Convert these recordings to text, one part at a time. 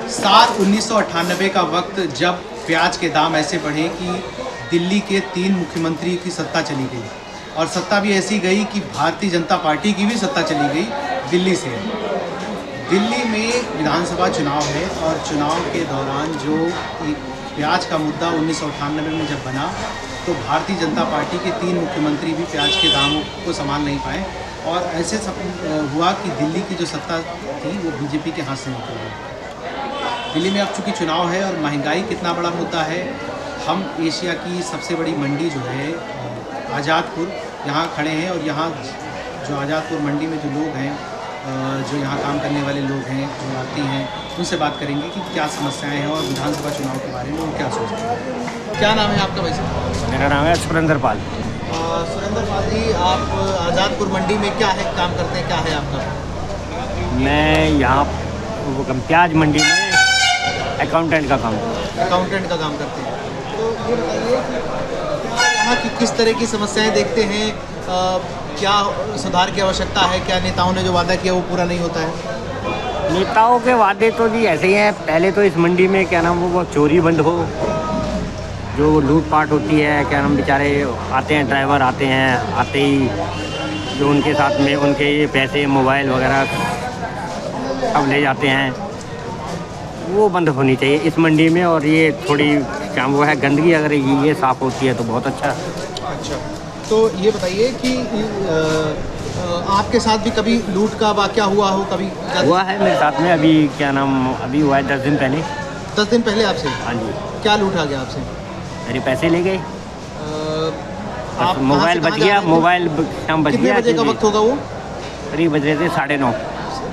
1998 का वक्त जब प्याज के दाम ऐसे बढ़े कि दिल्ली के 3 मुख्यमंत्री की सत्ता चली गई और सत्ता भी ऐसी गई कि भारतीय जनता पार्टी की भी सत्ता चली गई दिल्ली से। दिल्ली में विधानसभा चुनाव है और चुनाव के दौरान जो प्याज का मुद्दा 1998 में जब बना तो भारतीय जनता पार्टी के 3 मुख्यमंत्री भी प्याज के दामों को संभाल नहीं पाए और ऐसे सब हुआ कि दिल्ली की जो सत्ता थी वो बीजेपी के हाथ से निकल गई। दिल्ली में अब चूँकि चुनाव है और महंगाई कितना बड़ा मुद्दा है, हम एशिया की सबसे बड़ी मंडी जो है आज़ादपुर यहाँ खड़े हैं और यहाँ जो आज़ादपुर मंडी में जो लोग हैं, जो यहाँ काम करने वाले लोग हैं, जो आती हैं, उनसे बात करेंगे कि क्या समस्याएं हैं और विधानसभा चुनाव के बारे में वो क्या सोचते हैं। क्या नाम है आपका भाई साहब? मेरा नाम है सुरेंद्र पाल। सुरेंद्र पाल जी, आप आज़ादपुर मंडी में क्या है काम करते हैं, क्या है आपका? मैं यहाँ प्याज मंडी में अकाउंटेंट का काम अकाउंटेंट का काम करते हैं। तो ये बताइए कि यहाँ की किस तरह की समस्याएं देखते हैं, क्या सुधार की आवश्यकता है, क्या नेताओं ने जो वादा किया वो पूरा नहीं होता है? नेताओं के वादे तो जी ऐसे ही हैं। पहले तो इस मंडी में क्या नाम वो चोरी बंद हो, जो लूटपाट होती है, क्या नाम बेचारे आते हैं, ड्राइवर आते हैं, आते ही जो उनके साथ में उनके ये पैसे मोबाइल वगैरह सब ले जाते हैं, वो बंद होनी चाहिए इस मंडी में। और ये थोड़ी क्या वो है गंदगी अगर ये साफ़ होती है तो बहुत अच्छा। अच्छा, तो ये बताइए कि आपके साथ भी कभी लूट का वाक़या हुआ हो? कभी हुआ है मेरे साथ में, अभी क्या नाम अभी हुआ है 10 दिन पहले। 10 दिन पहले आपसे? हाँ जी। क्या लूटा गया आपसे? मेरे पैसे ले गए, आप मोबाइल बच गया, मोबाइल शाम बच गया। कितने बजे का वक्त होगा वो? करीब बज रहे थे 9:30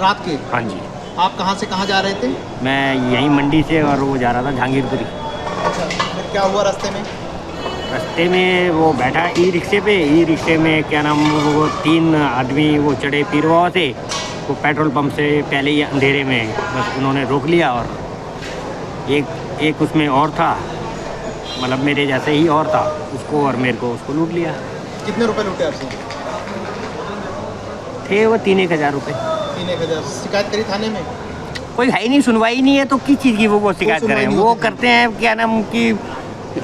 रात के। हाँ जी। आप कहाँ से कहाँ जा रहे थे? मैं यहीं मंडी से और वो जा रहा था जहांगीरपुरी। अच्छा, फिर क्या हुआ रास्ते में? रास्ते में वो बैठा ई रिक्शे में क्या नाम वो 3 आदमी वो चढ़े पीरवा से, वो पेट्रोल पंप से पहले ही अंधेरे में बस उन्होंने रोक लिया और एक उसमें और था, मतलब मेरे जैसे ही और था, उसको और मेरे को उसको लूट लिया। कितने रुपए लूटे आपसे? थे वो 3-1 हज़ार रुपये। 3-1 हज़ार। शिकायत करी थाने में? कोई है ही नहीं, सुनवाई नहीं है तो किस चीज़ की वो शिकायत करें? वो करते हैं क्या नाम कि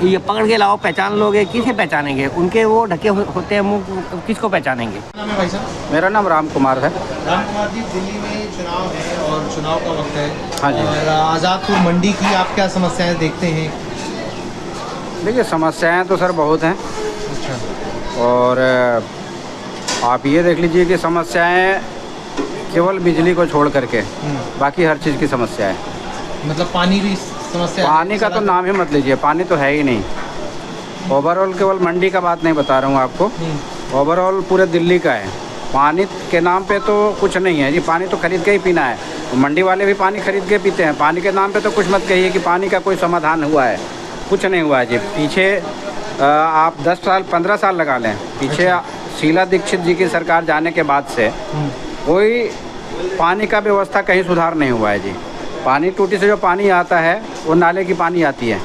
ये पकड़ के लाओ, पहचान लोगे, किसे पहचानेंगे? उनके वो ढके होते हैं मुँह, किसको पहचानेंगे? क्या नाम है भाई साहब? मेरा नाम राम कुमार है। राम कुमार जी, दिल्ली में चुनाव है और चुनाव का वक्त है। हाँ जी। और आज़ादपुर मंडी की आप क्या समस्याएं देखते हैं? देखिए, समस्याएं तो सर बहुत हैं। अच्छा। और आप ये देख लीजिए कि समस्याएं केवल बिजली को छोड़ करके बाकी हर चीज़ की समस्या है। मतलब पानी भी समस्या है? पानी का तो नाम ही मत लीजिए, पानी तो है ही नहीं। ओवरऑल केवल मंडी का बात नहीं बता रहा हूँ आपको, ओवरऑल पूरे दिल्ली का है। पानी के नाम पे तो कुछ नहीं है जी, पानी तो खरीद के ही पीना है। मंडी वाले भी पानी खरीद के पीते हैं। पानी के नाम पे तो कुछ मत कहिए कि पानी का कोई समाधान हुआ है, कुछ नहीं हुआ है जी। पीछे आप 10 साल 15 साल लगा लें पीछे। अच्छा। शीला दीक्षित जी की सरकार जाने के बाद से कोई पानी का व्यवस्था कहीं सुधार नहीं हुआ है जी। पानी टूटी से जो पानी आता है वो नाले की पानी आती है,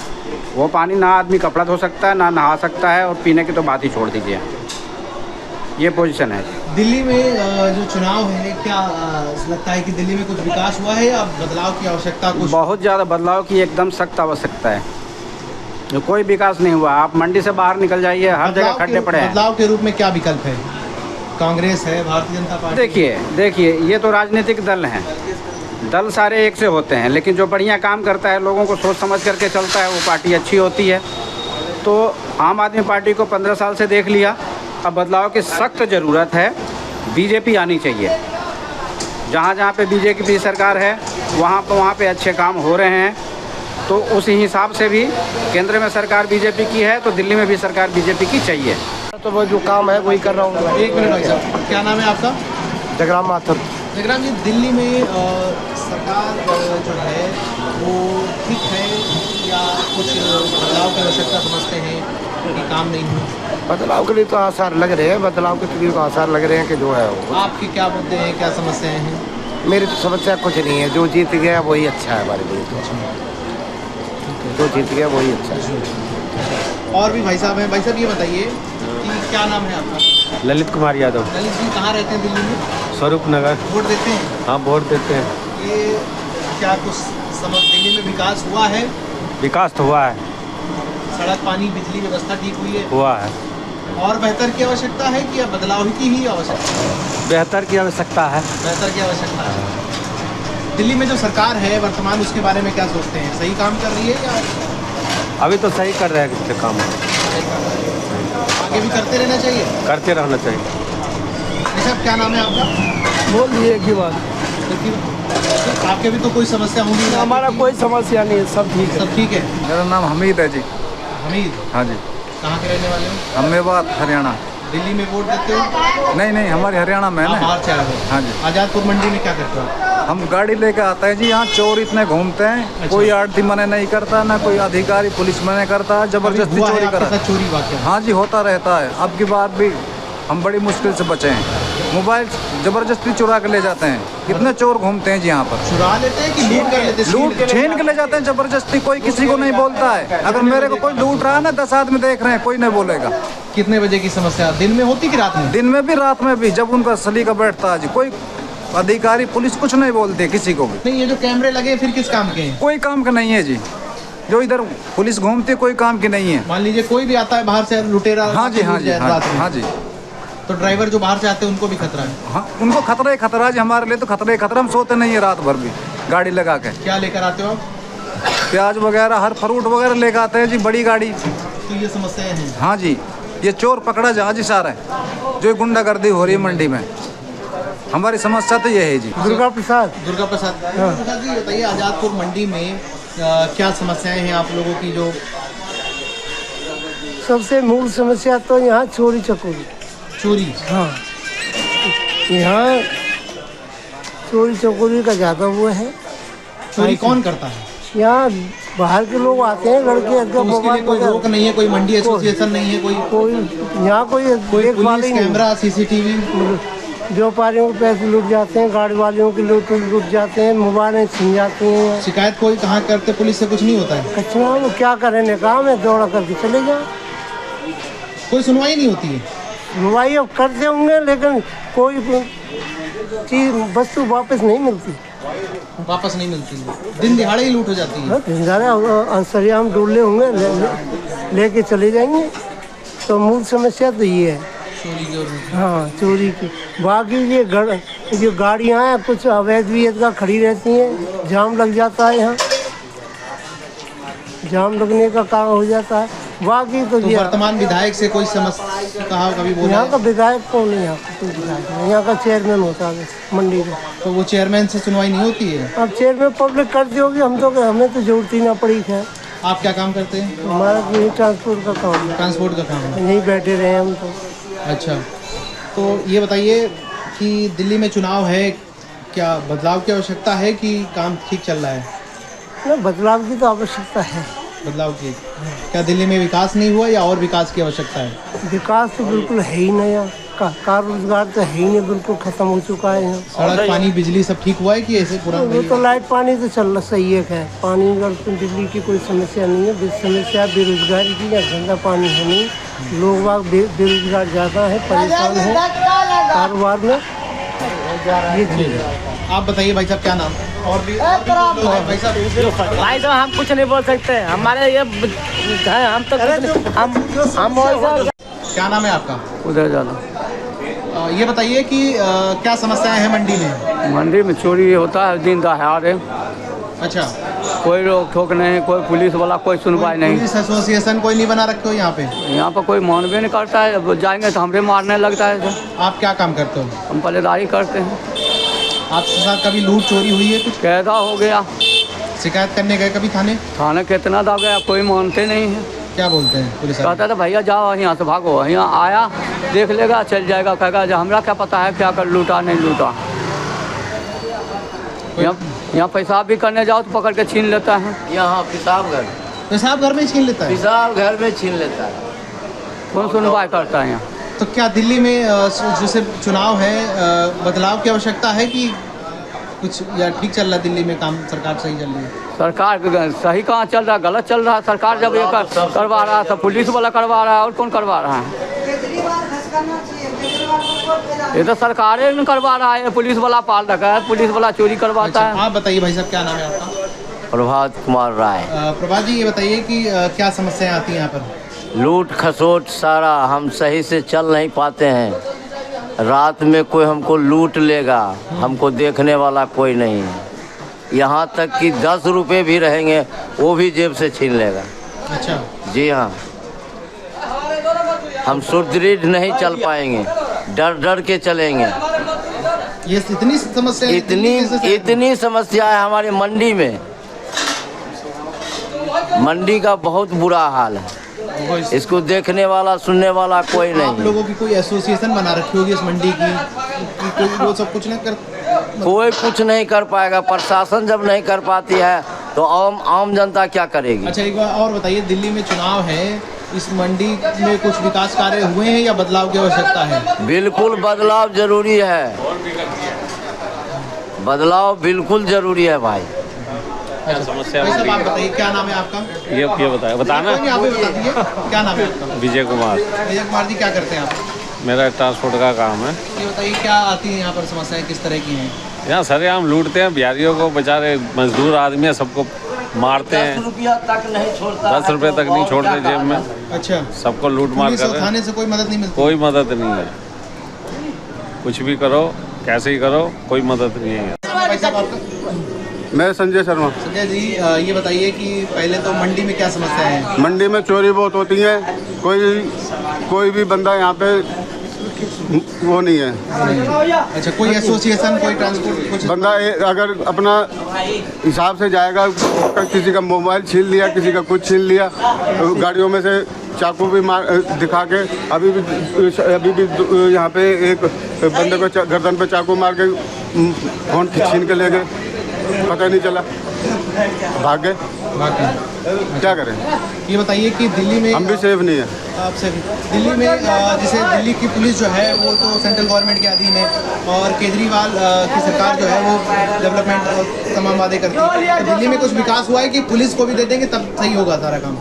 वो पानी ना आदमी कपड़ा धो सकता है, ना नहा सकता है, और पीने की तो बात ही छोड़ दीजिए। ये पोजीशन है दिल्ली में। जो चुनाव है, क्या लगता है कि दिल्ली में कुछ विकास हुआ है या बदलाव की आवश्यकता? कुछ बहुत ज़्यादा बदलाव की एकदम सख्त आवश्यकता है। जो कोई विकास नहीं हुआ। आप मंडी से बाहर निकल जाइए, हर जगह खड्डे पड़े हैं। बदलाव के रूप में क्या विकल्प है? कांग्रेस है, भारतीय जनता पार्टी? देखिए ये तो राजनीतिक दल हैं, दल सारे एक से होते हैं, लेकिन जो बढ़िया काम करता है, लोगों को सोच समझ करके चलता है, वो पार्टी अच्छी होती है। तो आम आदमी पार्टी को 15 साल से देख लिया, अब बदलाव की सख्त ज़रूरत है। बीजेपी आनी चाहिए। जहाँ जहाँ पे बीजेपी सरकार है वहाँ पे अच्छे काम हो रहे हैं। तो उस हिसाब से भी केंद्र में सरकार बीजेपी की है तो दिल्ली में भी सरकार बीजेपी की चाहिए। तो वो जो काम है वही कर रहा हूँ। एक मिनट भाई साहब, क्या नाम है आपका? जगराम माथुर। जगराम जी, दिल्ली में सरकार जो है वो ठीक है या कुछ बदलाव की आवश्यकता समझते हैं कि काम नहीं हुआ? बदलाव के लिए तो आसार लग रहे हैं, बदलाव के लिए तो आसार लग रहे हैं कि जो है वो। आपकी क्या मुद्दे हैं, क्या समस्याएं हैं? मेरी तो समस्या कुछ नहीं है, जो जीत गया वही अच्छा है हमारे लिए। तो जो जीत गया वही अच्छा है। और भी भाई साहब हैं। भाई साहब, ये बताइए कि क्या नाम है आपका? ललित कुमार यादव। ललित जी, कहाँ रहते हैं दिल्ली में? स्वरूप नगर। वोट देते हैं? हाँ, वोट देते हैं। ये क्या कुछ दिल्ली में विकास हुआ है? विकास तो हुआ है, सड़क, पानी, बिजली व्यवस्था ठीक हुई है? हुआ है। और बेहतर की आवश्यकता है कि या बदलाव की ही आवश्यकता है? बेहतर की आवश्यकता है। बेहतर की आवश्यकता है। दिल्ली में जो सरकार है वर्तमान, उसके बारे में क्या सोचते हैं? सही काम कर रही है या अभी तो सही कर रहे हैं कितने काम, सही काम कर रही है? आगे भी करते रहना चाहिए। करते रहना चाहिए। साहब क्या नाम है आपका? बोल दिए एक ही बात, आपके भी तो कोई समस्या होगी? हमारा कोई समस्या नहीं है, सब ठीक है। सब ठीक है। मेरा नाम हमीद है जी। हमीद, हाँ जी। कहाँ के रहने वाले हो? अहमदाबाद हरियाणा। दिल्ली में वोट देते हो? नहीं नहीं, हमारे हरियाणा में है आप ना। बाहर से आए हो? हाँ जी। आज़ादपुर मंडी में क्या करते हो? हम गाड़ी लेके आते हैं जी, यहाँ चोर इतने घूमते हैं। अच्छा। कोई आड़ती मने नहीं करता, ना कोई अधिकारी पुलिस मने करता है, जबरदस्ती हुआ है चोरी आपके करा। साथ चोरी वाकया? हाँ जी, होता रहता है। अब की बार भी हम बड़ी मुश्किल से बचे हैं। मोबाइल जबरदस्ती चुरा के ले जाते हैं। कितने चोर घूमते हैं जी यहाँ पर। चुरा लेते हैं कि लूट कर लेते हैं? लूट छीन के ले जाते हैं जबरदस्ती। कोई किसी को नहीं बोलता है। अगर मेरे को कोई लूट रहा है ना, 10 आदमी देख रहे हैं, कोई नहीं बोलेगा। कितने बजे की समस्या? दिन में होती कि रात में? दिन में भी रात में भी, जब उनका सलीका बैठता है जी। कोई अधिकारी पुलिस कुछ नहीं बोलते किसी को भी। नहीं, ये जो कैमरे लगे फिर किस काम के हैं? कोई काम का नहीं है जी। जो इधर पुलिस घूमती है, कोई काम की नहीं है। मान लीजिए कोई भी आता है बाहर से लुटेरा, हाँ जी, हाँ जी, हाँ रात जी, में, हाँ जी, तो ड्राइवर जो बाहर से आते हैं उनको भी खतरा है? हाँ। उनको खतरा ही खतरा जी, हमारे लिए तो खतरा ही खतरा। हम सोते नहीं है रात भर भी गाड़ी लगा के। क्या लेकर आते हो आप? प्याज वगैरह, हर फ्रूट वगैरह लेकर आते हैं जी, बड़ी गाड़ी। तो ये समस्याएं हैं। हाँ जी, ये चोर पकड़ा जा जी सारा, जो गुंडागर्दी हो रही है मंडी में। हमारी समस्या तो ये है जी। दुर्गा प्रसाद। दुर्गा प्रसाद जी, बताइए आज़ादपुर मंडी में क्या समस्याएं हैं आप लोगों की? जो सबसे मूल समस्या तो यहाँ चोरी चकोरी। चोरी? हाँ, यहाँ चोरी चकोरी का ज़्यादा वो है। चोरी कौन करता है? यहाँ बाहर के लोग आते हैं, लड़के तो उसके लिए कोई रोक नहीं है? कोई मंडी एसोसिएशन नहीं है? कोई यहाँ कोई देखभाल पुलिस, ही नहीं। Camera, CCTV? व्यापारियों के पैसे लूट जाते हैं, गाड़ी वालों के लूट जाते हैं, मोबाइलें छीन जाती हैं। शिकायत कोई कहाँ करते? पुलिस से कुछ नहीं होता है? अच्छा, वो क्या करें, काम है, दौड़ा करके चले जाओ। कोई सुनवाई नहीं होती है? सुनवाई अब करते होंगे, लेकिन कोई चीज़ वस्तु वापस नहीं मिलती। वापस नहीं मिलती है? दिन दिहाड़े ही लूट हो जाती है? अंसरिया हम डोले होंगे, लेके चले जाएंगे। तो मूल समस्या तो ये है, चोरी की। और हाँ, चोरी की। बाकी ये जो गाड़ियाँ हैं कुछ अवैध वियत का खड़ी रहती हैं, जाम लग जाता है। यहाँ जाम लगने का काम हो जाता है। बाकी तो ये वर्तमान विधायक से कोई समस्या कहा, कभी बोला? यहाँ का विधायक कौन है? यहाँ का कोई विधायक नहीं, यहाँ का चेयरमैन होता है मंडी का। तो वो चेयरमैन से सुनवाई नहीं होती है? अब चेयरमैन पब्लिक करती होगी, हमें तो जरूरत ही ना पड़ी है। आप क्या काम करते हैं? हमारा तो यही ट्रांसपोर्ट का काम है, ट्रांसपोर्ट का काम है। यहीं बैठे रहे हम तो। अच्छा, तो ये बताइए कि दिल्ली में चुनाव है, क्या बदलाव की आवश्यकता है कि काम ठीक चल रहा है? ना, बदलाव की तो आवश्यकता है। बदलाव की? क्या दिल्ली में विकास नहीं हुआ या और विकास की आवश्यकता है? विकास तो बिल्कुल है ही नहीं यहाँ का रोजगार तो है ही नहीं, बिल्कुल खत्म हो चुका है यहाँ। सड़क, पानी, बिजली सब ठीक हुआ है कि ऐसे पूरा? वो तो लाइट पानी तो चल रहा, सही है। पानी अगर बिजली की कोई समस्या नहीं है। समस्या बेरोजगारी की या गंदा पानी है नहीं। लोग बाग बेरोजगार ज़्यादा है, परेशान है कारोबार में, ये चीज़ है। आप बताइए भाई साहब, क्या नाम? और भी भाई साहब? भाई तो हम कुछ नहीं बोल सकते, हमारे ये है, हम तो हम क्या नाम है आपका? उधर जाना। ये बताइए कि क्या समस्याएं हैं मंडी में? मंडी में चोरी होता है दिन दहाड़े। अच्छा, कोई रोक ठोक नहीं, कोई पुलिस वाला कोई सुनवाई नहीं। पुलिस एसोसिएशन कोई नहीं बना रखे हो यहाँ पे? यहाँ पर कोई मानवे नहीं करता है। अब जाएंगे तो हमरे मारने लगता है। आप क्या काम करते हो? हम पल्लेदारी करते हैं। आपके साथ कभी लूट चोरी हुई है? कुछ कैदा हो गया, शिकायत करने गए कभी थाने? थाने कितना दब गया, कोई मानते नहीं है। क्या बोलते हैं पुलिस? कहता था भैया जाओ यहाँ से भागो, यहाँ आया देख लेगा चल जाएगा, कहेगा जो हमरा क्या पता है क्या कर लूटा नहीं लूटा। यहाँ पेशाब भी करने जाओ तो पकड़ के छीन लेता है। यहाँ पेशाब घर में छीन लेता है? पेशाब घर में छीन लेता है। कौन सुनवाई करता है यहाँ? तो क्या दिल्ली में जैसे चुनाव है, बदलाव की आवश्यकता है कि कुछ, या ठीक चल रहा है दिल्ली में काम? सरकार सही चल रही है? सरकार सही कहाँ चल रहा है, गलत चल रहा है। सरकार जब ये करवा रहा है तो पुलिस वाला करवा रहा है, और कौन करवा रहा है? ये तो सरकारें ने करवा रहा है, पुलिस वाला पाल रखा है, पुलिस वाला चोरी करवाता अच्छा, आप बताइए भाई साहब, क्या नाम है आपका? प्रभात कुमार राय। प्रभात जी, ये बताइए कि क्या समस्याएं आती हैं यहाँ पर? लूट खसोट सारा, हम सही से चल नहीं पाते हैं। रात में कोई हमको लूट लेगा, हमको देखने वाला कोई नहीं है। यहाँ तक कि 10 रुपये भी रहेंगे वो भी जेब से छीन लेगा। अच्छा जी हाँ, हम सुदृढ़ नहीं चल पाएंगे, डर डर के चलेंगे। ये इतनी समस्या, इतनी समस्या है हमारे मंडी में। मंडी का बहुत बुरा हाल है, इसको देखने वाला सुनने वाला कोई आप नहीं। लोगों की कोई एसोसिएशन बना रखी होगी इस मंडी की, कि कोई वो सब कुछ नहीं कर? कोई कुछ नहीं कर पाएगा। प्रशासन जब नहीं कर पाती है तो आम जनता क्या करेगी? अच्छा, एक बार और बताइए, दिल्ली में चुनाव है, इस मंडी में कुछ विकास कार्य हुए हैं या बदलाव की आवश्यकता है? बिल्कुल बदलाव जरूरी है, बदलाव बिल्कुल जरूरी है भाई। समस्या आप बताइए, क्या नाम है आपका? ये बताना। आप ही बता दीजिए, क्या नाम है आपका? विजय कुमार। विजय कुमार जी, क्या करते हैं आप? मेरा ट्रांसपोर्ट का काम है। ये बताइए, क्या आती है यहाँ पर समस्याएं, किस तरह की हैं? यहाँ सरेआम लूटते हैं बिहारियों को, बेचारे मजदूर आदमी है, सबको मारते हैं। 10 रुपया तक नहीं छोड़ता, 10 रुपये तक नहीं छोड़ते जेब में, अच्छा, सबको लूट मार पुलिस कर और रहे हैं। थाने से कोई मदद नहीं मिलती? कोई मदद नहीं है, कुछ भी करो, कैसे ही करो, कोई मदद नहीं है। भाई साहब, आपका? मैं संजय शर्मा। संजय जी, ये बताइए कि पहले तो मंडी में क्या समस्या है? मंडी में चोरी बहुत होती है, कोई भी बंदा यहाँ पे वो नहीं है। अच्छा, कोई एसोसिएशन, कोई ट्रांसपोर्ट कुछ? बंदा अगर अपना हिसाब से जाएगा, किसी का मोबाइल छीन लिया, किसी का कुछ छीन लिया, गाड़ियों में से चाकू भी मार दिखा के, अभी भी यहाँ पे एक बंदे को गर्दन पे चाकू मार के फोन छीन के ले गए, पता नहीं चला, भाग गए। क्या करें? ये बताइए कि दिल्ली में हम भी सेफ नहीं है। आपसे दिल्ली में जैसे दिल्ली की पुलिस जो है वो तो सेंट्रल गवर्नमेंट के अधीन है, और केजरीवाल की सरकार जो है वो डेवलपमेंट और तमाम वादे करती है। तो दिल्ली में कुछ विकास हुआ है कि पुलिस को भी दे देंगे तब सही होगा सारा काम?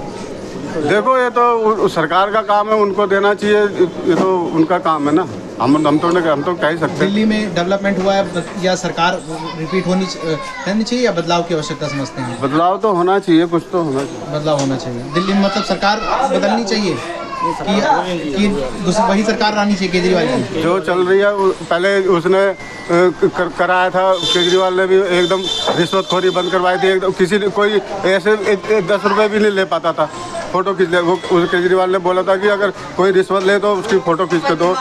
देखो, ये तो सरकार का काम है, उनको देना चाहिए, ये तो उनका काम है ना। हम तो कह ही सकते हैं। दिल्ली में डेवलपमेंट हुआ है या सरकार रिपीट होनी चाहिए या बदलाव की आवश्यकता समझते हैं? बदलाव तो होना चाहिए, कुछ तो होना चाहिए। बदलाव होना चाहिए दिल्ली में, मतलब सरकार बदलनी चाहिए कि वही सरकार आनी चाहिए केजरीवाल की? जो चल रही है पहले उसने कराया था, केजरीवाल ने भी एकदम रिश्वतखोरी बंद करवाई थी। एकदम किसी ने कोई ऐसे 10 रुपये भी नहीं ले पाता था, फ़ोटो खींच ले। वो केजरीवाल ने बोला था कि अगर कोई रिश्वत ले तो उसकी फ़ोटो खींच के दो।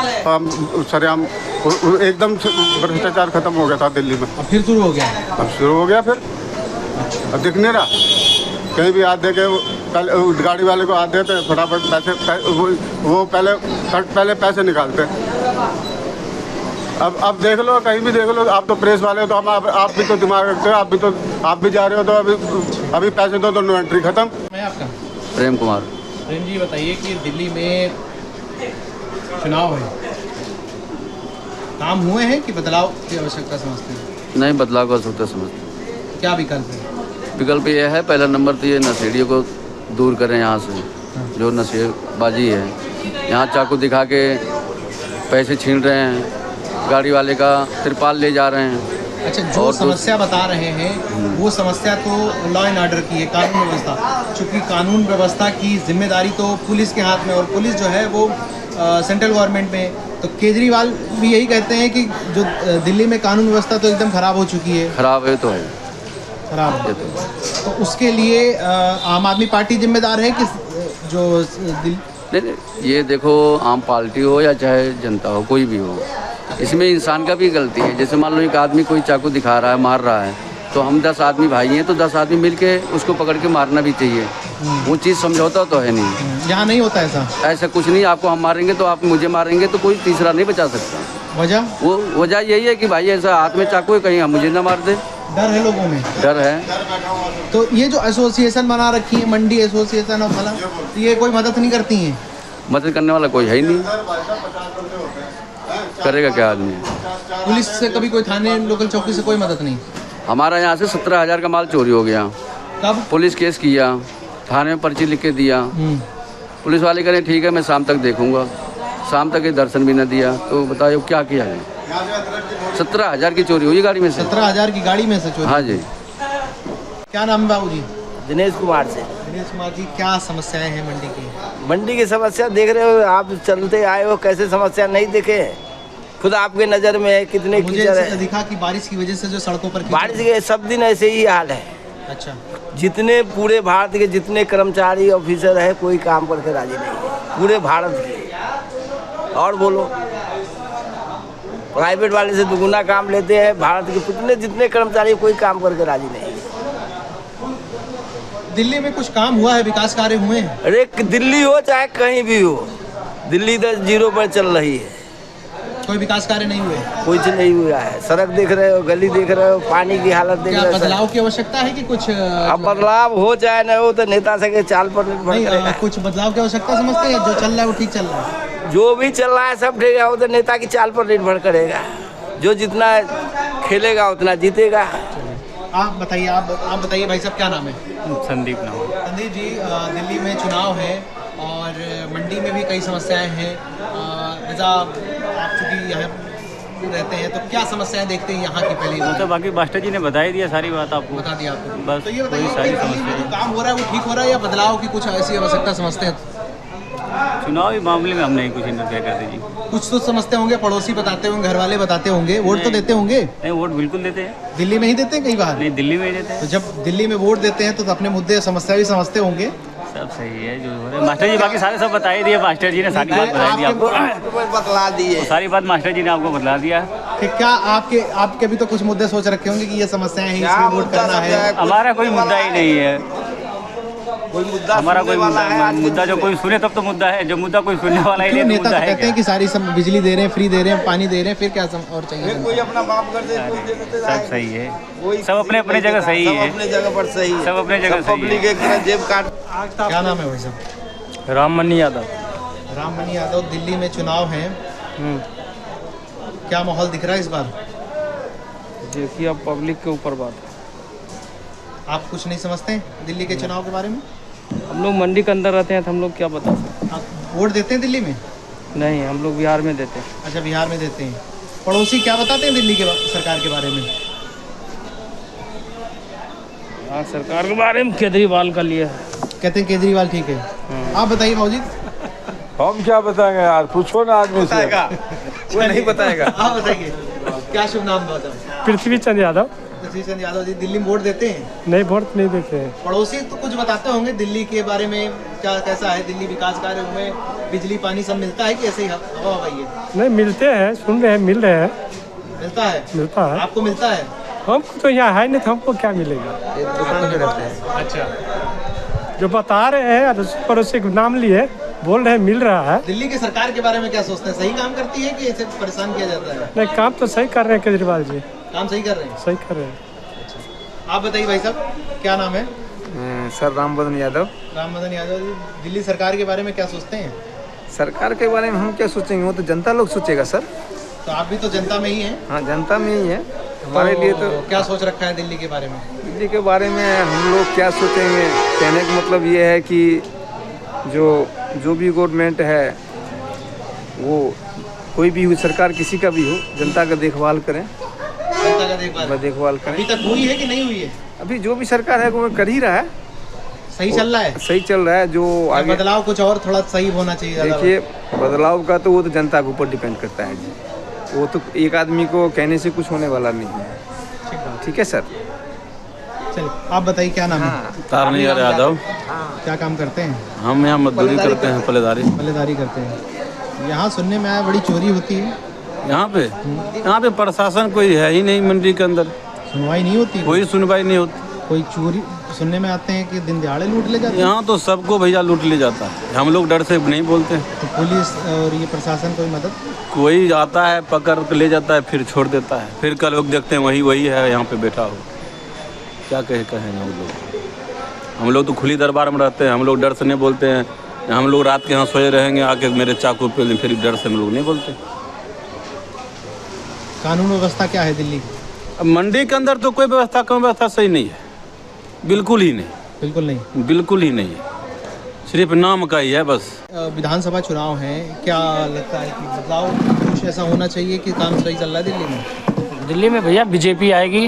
सरेआम एकदम भ्रष्टाचार खत्म हो गया था दिल्ली में। अब फिर शुरू हो गया? अब शुरू हो गया फिर, अब दिख नहीं रहा। कहीं भी हाथ दे के पहले गाड़ी वाले को हाथ देते हैं, फटाफट पैसे वो पहले पैसे निकालते हैं। अब देख लो, कहीं भी देख लो, आप तो प्रेस वाले हो तो आप भी तो दिमाग रखते हो, आप भी जा रहे हो तो अभी पैसे दो तो नो एंट्री खत्म। मैं आपका? प्रेम कुमार। प्रेम जी, बताइए कि दिल्ली में चुनाव है, काम हुए हैं कि बदलाव की आवश्यकता समझते हैं? नहीं, बदलाव का सोचते समझते। क्या विकल्प है? विकल्प ये है, पहला नंबर तो ये नशेड़ियों को दूर करें यहाँ से, जो नशेबाजी है। यहाँ चाकू दिखा के पैसे छीन रहे हैं, गाड़ी वाले का तिरपाल ले जा रहे हैं। अच्छा, जो समस्या बता रहे हैं वो समस्या तो लॉ एंड ऑर्डर की है, कानून व्यवस्था। चूँकि कानून व्यवस्था की जिम्मेदारी तो पुलिस के हाथ में, और पुलिस जो है वो सेंट्रल गवर्नमेंट में। तो केजरीवाल भी यही कहते हैं कि जो दिल्ली में कानून व्यवस्था तो एकदम ख़राब हो चुकी है। खराब है तो है, खराब है तो उसके लिए आम आदमी पार्टी जिम्मेदार है कि जो नहीं, ये देखो, आम पार्टी हो या चाहे जनता हो, कोई भी हो, इसमें इंसान का भी गलती है। जैसे मान लो एक आदमी कोई चाकू दिखा रहा है, मार रहा है, तो हम 10 आदमी भाई हैं तो 10 आदमी मिल के उसको पकड़ के मारना भी चाहिए। वो चीज़ समझौता तो है नहीं, यहाँ नहीं होता ऐसा कुछ नहीं। आपको हम मारेंगे तो आप मुझे मारेंगे तो कोई तीसरा नहीं बचा सकता। वजह वजह यही है कि भाई ऐसा हाथ में चाकू है, कहीं हम मुझे ना मार दे। डर है लोगों में, डर है। तो ये जो एसोसिएशन बना रखी है, मंडी एसोसिएशन और फला, ये कोई मदद नहीं करती हैं? मदद करने वाला कोई है ही नहीं, करेगा क्या आदमी? पुलिस से कभी कोई थाने, लोकल चौकी से कोई मदद नहीं? हमारा यहाँ से 17,000 का माल चोरी हो गया। कब? पुलिस केस किया, थाने में पर्ची लिख के दिया। पुलिस वाले कह रहे ठीक है, मैं शाम तक देखूंगा। शाम तक ये दर्शन भी न दिया, तो बताओ क्या किया है। 17,000 की चोरी हुई गाड़ी में से। 17,000 की गाड़ी में से चोरी? हाँ जी। क्या नाम है बाबू जी? दिनेश कुमार से। दिनेश कुमार जी, क्या समस्याएं हैं मंडी की? मंडी की समस्या देख रहे हो, आप चलते आए हो, कैसे समस्या नहीं देखे? खुद आपके नज़र में है कितने मुझे कीचड़ है। दिखा कि बारिश की वजह से जो सड़कों पर कीचड़- बारिश के सब दिन ऐसे ही हाल है। अच्छा, जितने पूरे भारत के जितने कर्मचारी ऑफिसर है, कोई काम करके राजी नहीं है पूरे भारत के। और बोलो, प्राइवेट वाले से दुगुना काम लेते हैं, भारत के कितने जितने कर्मचारी कोई काम करके राजी नहीं है। दिल्ली में कुछ काम हुआ है, विकास कार्य हुए हैं? अरे दिल्ली हो चाहे कहीं भी हो, दिल्ली 10-0 पर चल रही है। कोई विकास कार्य नहीं हुए? कुछ नहीं हुआ है। सड़क देख रहे हो, गली देख रहे हो, पानी की हालत देख क्या रहे हो। बदलाव की आवश्यकता है कि कुछ अब बदलाव हो चाहे न हो, तो नेता से के चाल पर निर्भर नहीं, करेगा। कुछ बदलाव की आवश्यकता समझते हैं? जो चल रहा है वो ठीक चल रहा है? जो भी चल रहा है सब ठीक है, वो तो नेता की चाल पर निर्भर करेगा। जो जितना खेलेगा उतना जीतेगा। आप बताइए, आप बताइए भाई साहब, क्या नाम है? संदीप नाम। संदीप जी, दिल्ली में चुनाव है और मंडी में भी कई समस्याएं हैं। ऐसा आप चूँकि यहाँ रहते हैं, तो क्या समस्याएं देखते हैं यहाँ की? पहले तो बाकी मास्टर जी ने बता ही दिया सारी बात आपको। बता दिया आपको। बस तो ये वही बताइए सारी कि दिल्ली में समस्या जो काम हो रहा है वो ठीक हो रहा है या बदलाव की कुछ ऐसी आवश्यकता समझते हैं? चुनावी मामले में हम नहीं कुछ इंटरफेयर करते जी। कुछ तो समझते होंगे, पड़ोसी बताते होंगे, घर वाले बताते होंगे, वोट तो देते होंगे? नहीं, वोट बिल्कुल देते हैं। दिल्ली में ही देते हैं, कई बार? नहीं, दिल्ली में ही देते हैं। तो जब दिल्ली में वोट देते हैं तो अपने मुद्दे समस्या भी समझते होंगे। सब सही है जो हो रहा है। मास्टर जी बाकी सारे सब बता ही दिए, मास्टर जी ने सारी बात बता दी आपको। बतला दिए सारी बात मास्टर जी ने आपको बतला दिया। कि क्या आपके भी तो कुछ मुद्दे सोच रखे होंगे कि ये समस्याएं हैं, इसमें वोट करना है? हमारा कोई मुद्दा ही नहीं है। कोई मुद्दा हमारा कोई मुद्दा जो कोई सुने तब तो मुद्दा है, जो मुद्दा कोई सुनने वाला ही क्यों? नहीं, नेता मुद्दा तो है कहते हैं कि सारी सब बिजली दे रहे हैं, फ्री दे रहे हैं, पानी दे रहे हैं, फिर क्या और चाहिए? कोई अपना बाप कर दे, कोई दे देते सब सही है, सब अपने अपने जगह सही है, अपने जगह पर सही है, सब अपने जगह सही पब्लिक है। एक जेब काट। क्या नाम है भाई साहब? राममनी यादव। राममनी यादव। दिल्ली में चुनाव है, क्या माहौल दिख रहा है इस बार? देखिए, अब पब्लिक के ऊपर बात है। आप कुछ नहीं समझते हैं दिल्ली के चुनाव के बारे में? हम लोग मंडी के अंदर रहते हैं तो हम लोग क्या बता सकते आप वोट देते हैं दिल्ली में? नहीं, हम लोग बिहार में देते हैं। अच्छा, बिहार में देते हैं। पड़ोसी क्या बताते हैं दिल्ली के सरकार के बारे में? हाँ, सरकार के बारे में केजरीवाल का लिया है। कहते हैं केजरीवाल ठीक है। आप बताइए भाजी। हम क्या बताएंगे यार, पूछो ना आदमी से। वो नहीं बताएगा। आप बताइए, क्या शुभ नाम बताओ? पृथ्वी चंद यादव। पृथ्वी चंद यादव जी, दिल्ली में वोट देते हैं? नहीं, वोट नहीं देते हैं। पड़ोसी तो कुछ बताते होंगे दिल्ली के बारे में, क्या कैसा है दिल्ली, विकास कार्य हुए, बिजली पानी सब मिलता है कि ऐसे ही हवा हवाई है? नहीं, मिलते हैं, सुन रहे हैं, मिल रहे हैं। मिलता है? मिलता है। आपको मिलता है? हमको तो यहाँ है नहीं, तो हमको क्या मिलेगा? दुकान पे रहते हैं। अच्छा, जो बता रहे हैं, पड़ोसी के नाम लिए बोल रहे हैं, मिल रहा है। दिल्ली की सरकार के बारे में क्या सोचते हैं? सही काम करती है कि ऐसे परेशान किया जाता है? नहीं, काम तो सही कर रहे हैं केजरीवाल जी, काम सही कर रहे हैं? सही कर रहे हैं। आप बताइए भाई साहब, क्या नाम है? सर रामबदन यादव। रामबदन यादव जी, दिल्ली सरकार के बारे में क्या सोचते हैं? सरकार के बारे में हम क्या सोचेंगे, वो तो जनता लोग सोचेगा सर। तो आप भी तो जनता में ही हैं? हाँ, जनता में ही है। हमारे लिए तो क्या सोच रखा है दिल्ली के बारे में? दिल्ली के बारे में हम लोग क्या सोचेंगे, कहने का मतलब ये है कि जो भी गवर्नमेंट है, वो कोई भी हो, सरकार किसी का भी हो, जनता का देखभाल करें, जनता का देखभाल करें। अभी तक हुई है कि नहीं हुई है? अभी जो भी सरकार है वो कर ही रहा है। सही चल रहा है? सही चल रहा है। जो आगे बदलाव कुछ और थोड़ा सही होना चाहिए। देखिए, बदलाव का तो वो तो जनता के ऊपर डिपेंड करता है जी। वो तो एक आदमी को कहने से कुछ होने वाला नहीं है। ठीक है सर। चलिए, आप बताइए, क्या नाम है? तारनियर यादव। क्या काम करते हैं? हम यहाँ मजदूरी करते हैं, पल्लेदारी। पल्लेदारी करते हैं। यहाँ सुनने में आया बड़ी चोरी होती है। यहाँ पे प्रशासन कोई है ही नहीं मंडी के अंदर। सुनवाई नहीं होती? कोई सुनवाई नहीं होती। कोई चोरी सुनने में आते हैं कि दिन दिहाड़े लूट ले जाते हैं। यहाँ तो सबको भैया लूट ले जाता है, हम लोग डर से नहीं बोलते। तो पुलिस और ये प्रशासन कोई मदद? कोई आता है, पकड़ के ले जाता है, फिर छोड़ देता है। फिर कल लोग देखते हैं वही है यहाँ पे बैठा हो। क्या कहेंगे हम लोग तो खुली दरबार में रहते हैं, हम लोग डर से नहीं बोलते हैं। हम लोग रात के यहाँ सोए रहेंगे, आके मेरे चाकू पे, फिर डर से हम लोग नहीं बोलते। कानून व्यवस्था क्या है दिल्ली की? अब मंडी के अंदर तो कोई व्यवस्था सही नहीं है, बिल्कुल ही नहीं। बिल्कुल नहीं? बिल्कुल ही नहीं है। सिर्फ नाम का ही है बस। विधानसभा चुनाव है, क्या लगता है कि बदलाव कुछ ऐसा होना चाहिए कि काम सही चल रहा है दिल्ली में? दिल्ली में भैया बीजेपी आएगी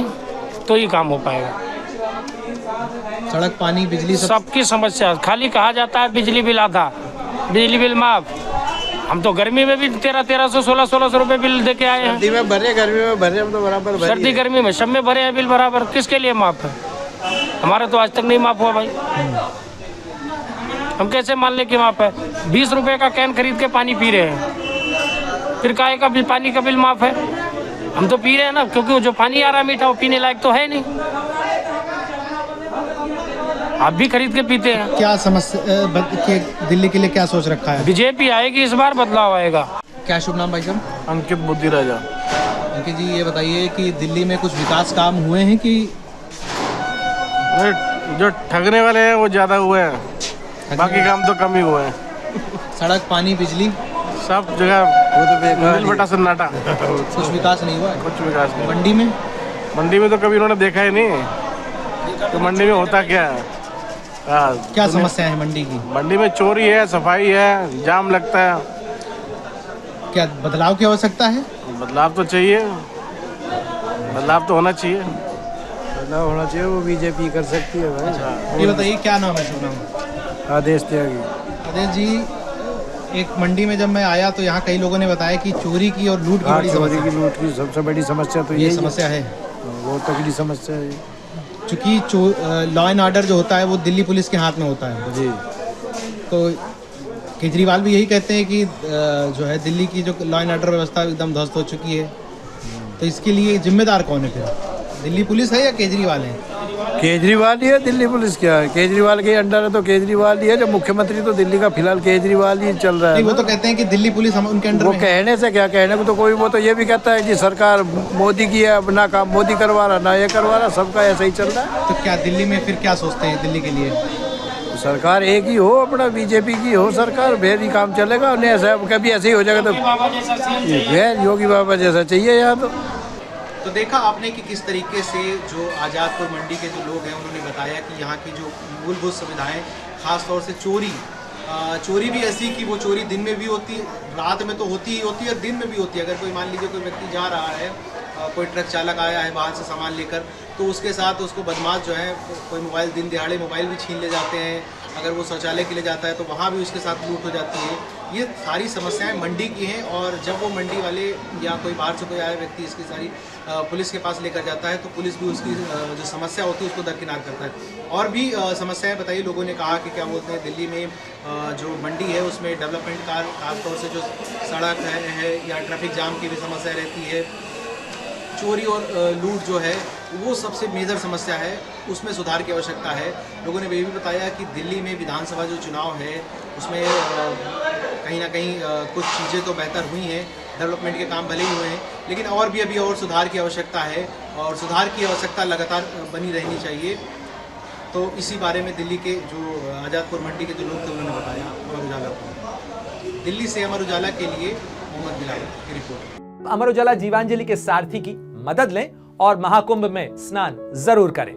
तो ही काम हो पाएगा। सड़क, पानी, बिजली सबकी समस्या, खाली कहा जाता है बिजली बिल आधा, बिजली बिल माफ। हम तो गर्मी में भी 1300 1600 रुपए बिल दे के आए हैं। सर्दी में भरे, गर्मी में भरे, हम तो बराबर भरे। सर्दी गर्मी में सब में भरे हैं बिल बराबर। किसके लिए माफ है? हमारा तो आज तक नहीं माफ हुआ भाई। हम कैसे मान लें कि माफ है? 20 रुपए का कैन खरीद के पानी पी रहे हैं, फिर काहे का पानी का बिल माफ है? हम तो पी रहे हैं ना, क्योंकि जो पानी आ रहा है मीठा वो पीने लायक तो है नहीं। आप भी खरीद के पीते हैं। क्या समस्या दिल्ली के लिए क्या सोच रखा है? बीजेपी आएगी, इस बार बदलाव आएगा। क्या शुभ नाम भाई साहब? अंकित बुद्धि राजा। अंकित जी, ये बताइए कि दिल्ली में कुछ विकास काम हुए हैं कि जो ठगने वाले हैं वो ज़्यादा हुए हैं, बाकी काम तो कम ही हुए हैं। सड़क, पानी, बिजली सब जगह वो तो बिल बटा सन्नाटा। कुछ विकास नहीं हुआ है? कुछ विकास नहीं। मंडी में तो कभी उन्होंने देखा ही नहीं तो मंडी में होता क्या है। क्या समस्या है मंडी की? मंडी में चोरी है, सफाई है, जाम लगता है। क्या बदलाव की आवश्यकता है? बदलाव तो चाहिए, बदलाव तो होना चाहिए। बदलाव होना चाहिए, वो बीजेपी कर सकती है भाई। ये बताइए क्या नाम है? शुभ नाम? आदेश त्यागी। आदेश जी, एक मंडी में जब मैं आया तो यहाँ कई लोगों ने बताया कि चोरी की और लूट की बड़ी समस्या। चोरी की, लूट की सबसे बड़ी समस्या तो ये समस्या है, बहुत तगड़ी समस्या है। चूँकि लॉ एंड ऑर्डर जो होता है वो दिल्ली पुलिस के हाथ में होता है जी। तो केजरीवाल भी यही कहते हैं कि जो है दिल्ली की जो लॉ एंड ऑर्डर व्यवस्था एकदम ध्वस्त हो चुकी है, तो इसके लिए जिम्मेदार कौन है फिर? दिल्ली पुलिस है या केजरीवाल है? केजरीवाल ही है, दिल्ली पुलिस क्या है? केजरीवाल के अंडर है तो केजरीवाल ही है। जब मुख्यमंत्री तो दिल्ली का फिलहाल केजरीवाल ही चल रहा है। वो तो कहते हैं कि दिल्ली पुलिस हम उनके अंडर वो में। कहने से क्या, कहने को तो कोई, वो तो ये भी कहता है कि सरकार मोदी की है, ना काम मोदी करवा रहा, ना ये करवा रहा, सबका ऐसा ही चल रहा है। तो क्या दिल्ली में फिर क्या सोचते हैं दिल्ली के लिए? सरकार एक ही हो, अपना बीजेपी की हो सरकार, फिर ही काम चलेगा। नहीं ऐसा कभी ऐसे ही हो जाएगा तो फिर योगी बाबा जैसा चाहिए यहाँ तो देखा आपने कि किस तरीके से जो आज़ादपुर मंडी के जो लोग हैं उन्होंने बताया कि यहाँ की जो मूलभूत सुविधाएं, ख़ास तौर से चोरी भी ऐसी कि वो चोरी दिन में भी होती, रात में तो होती ही होती है और दिन में भी होती है। अगर कोई मान लीजिए कोई व्यक्ति जा रहा है, कोई ट्रक चालक आया है बाहर से सामान लेकर, तो उसके साथ उसको बदमाश जो है कोई मोबाइल, दिन दिहाड़े मोबाइल भी छीन ले जाते हैं। अगर वो शौचालय के लिए जाता है तो वहाँ भी उसके साथ लूट हो जाती है। ये सारी समस्याएं मंडी की हैं और जब वो मंडी वाले या कोई बाहर से कोई आया व्यक्ति इसकी सारी पुलिस के पास लेकर जाता है तो पुलिस भी उसकी जो समस्या होती है उसको दरकिनार करता है। और भी समस्याएं बताइए। लोगों ने कहा कि क्या बोलते हैं दिल्ली में जो मंडी है उसमें डेवलपमेंट का खासतौर से जो सड़क है या ट्रैफिक जाम की भी समस्या रहती है। चोरी और लूट जो है वो सबसे मेजर समस्या है, उसमें सुधार की आवश्यकता है। लोगों ने ये भी बताया कि दिल्ली में विधानसभा जो चुनाव है उसमें कहीं ना कहीं कुछ चीज़ें तो बेहतर हुई हैं, डेवलपमेंट के काम भले ही हुए हैं, लेकिन और भी अभी और सुधार की आवश्यकता है और सुधार की आवश्यकता लगातार बनी रहनी चाहिए। तो इसी बारे में दिल्ली के जो आज़ादपुर मंडी के जो लोग थे उन्होंने बताया अमर उजाला को। दिल्ली से अमर उजाला के लिए मोहम्मद बिलाल की रिपोर्ट। अमर उजाला जीवांजलि के सारथी की मदद लें और महाकुंभ में स्नान जरूर करें।